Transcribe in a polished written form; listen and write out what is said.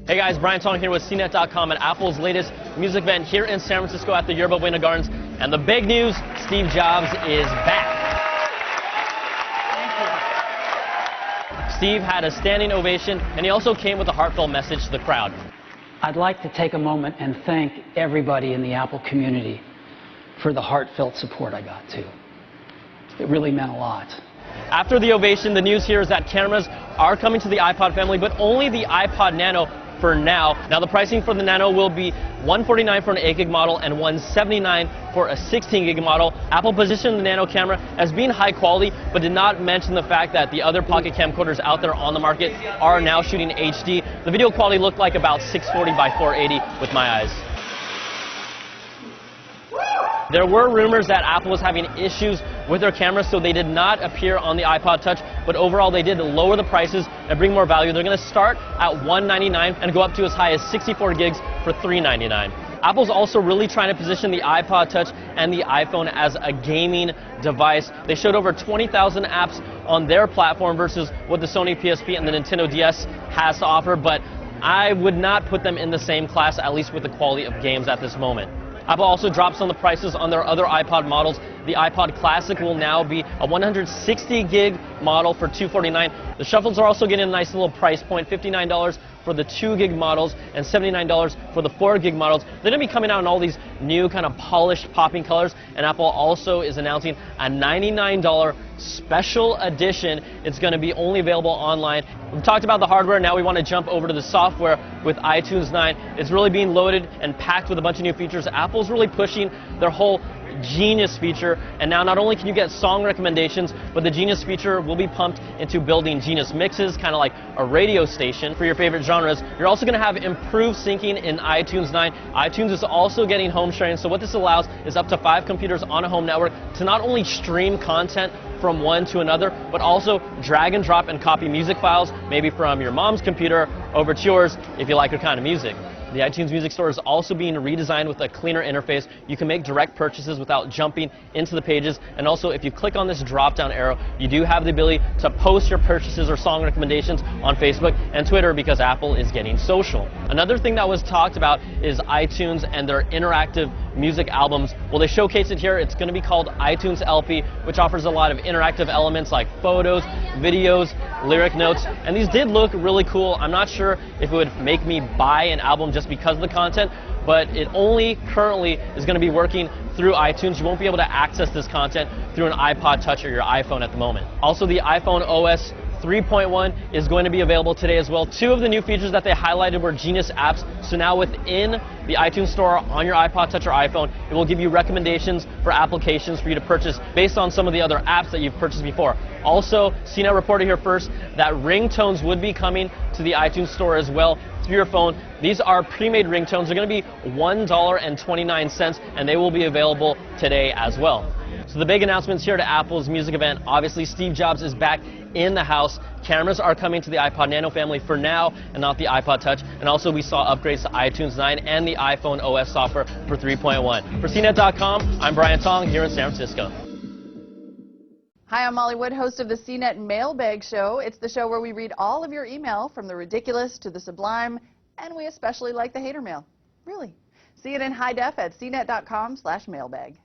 Hey guys, Brian Tong here with CNET.com at Apple's latest music event here in San Francisco at the Yerba Buena Gardens. And the big news, Steve Jobs is back. Steve had a standing ovation, and he also came with a heartfelt message to the crowd. I'd like to take a moment and thank everybody in the Apple community for the heartfelt support I got too. It really meant a lot. After the ovation, the news here is that cameras are coming to the iPod family, but only the iPod Nano for now. Now the pricing for the Nano will be $149 for an 8 gig model and $179 for a 16 gig model. Apple positioned the Nano camera as being high quality, but did not mention the fact that the other pocket camcorders out there on the market are now shooting HD. The video quality looked like about 640 by 480 with my eyes. There were rumors that Apple was having issues with their cameras, so they did not appear on the iPod Touch, but overall they did lower the prices and bring more value. They're going to start at $199 and go up to as high as 64 gigs for $399. Apple's also really trying to position the iPod Touch and the iPhone as a gaming device. They showed over 20,000 apps on their platform versus what the Sony PSP and the Nintendo DS has to offer, but I would not put them in the same class, at least with the quality of games at this moment. Apple also dropped some of the prices on their other iPod models. The iPod Classic will now be a 160 gig model for $249. The Shuffles are also getting a nice little price point, $59 for the 2 gig models and $79 for the 4 gig models. They're going to be coming out in all these new kind of polished popping colors, and Apple also is announcing a $99 special edition. It's going to be only available online. We've talked about the hardware, now we want to jump over to the software with iTunes 9. It's really being loaded and packed with a bunch of new features. Apple's really pushing their whole Genius feature, and now not only can you get song recommendations, but the Genius feature will be pumped into building Genius mixes, kind of like a radio station for your favorite genres. You're also going to have improved syncing in iTunes 9. iTunes is also getting home sharing, so what this allows is up to 5 computers on a home network to not only stream content from one to another, but also drag and drop and copy music files, maybe from your mom's computer over to yours if you like her kind of music. The iTunes Music Store is also being redesigned with a cleaner interface. You can make direct purchases without jumping into the pages, and also if you click on this drop-down arrow, you do have the ability to post your purchases or song recommendations on Facebook and Twitter because Apple is getting social. Another thing that was talked about is iTunes and their interactive music albums. Well, they showcase it here. It's going to be called iTunes LP, which offers a lot of interactive elements like photos, videos, lyric notes, and these did look really cool. I'm not sure if it would make me buy an album just because of the content, but it only currently is going to be working through iTunes. You won't be able to access this content through an iPod Touch or your iPhone at the moment. Also, the iPhone OS 3.1 is going to be available today as well. 2 of the new features that they highlighted were Genius apps. So now within the iTunes Store on your iPod Touch or iPhone, it will give you recommendations for applications for you to purchase based on some of the other apps that you've purchased before. Also, CNET reported here first that ringtones would be coming to the iTunes Store as well through your phone. These are pre-made ringtones. They're going to be $1.29, and they will be available today as well. So the big announcements here to Apple's music event, obviously Steve Jobs is back in the house. Cameras are coming to the iPod Nano family for now and not the iPod Touch. And also we saw upgrades to iTunes 9 and the iPhone OS software for 3.1. For CNET.com, I'm Brian Tong here in San Francisco. Hi, I'm Molly Wood, host of the CNET Mailbag Show. It's the show where we read all of your email from the ridiculous to the sublime, and we especially like the hater mail. Really. See it in high def at CNET.com/mailbag.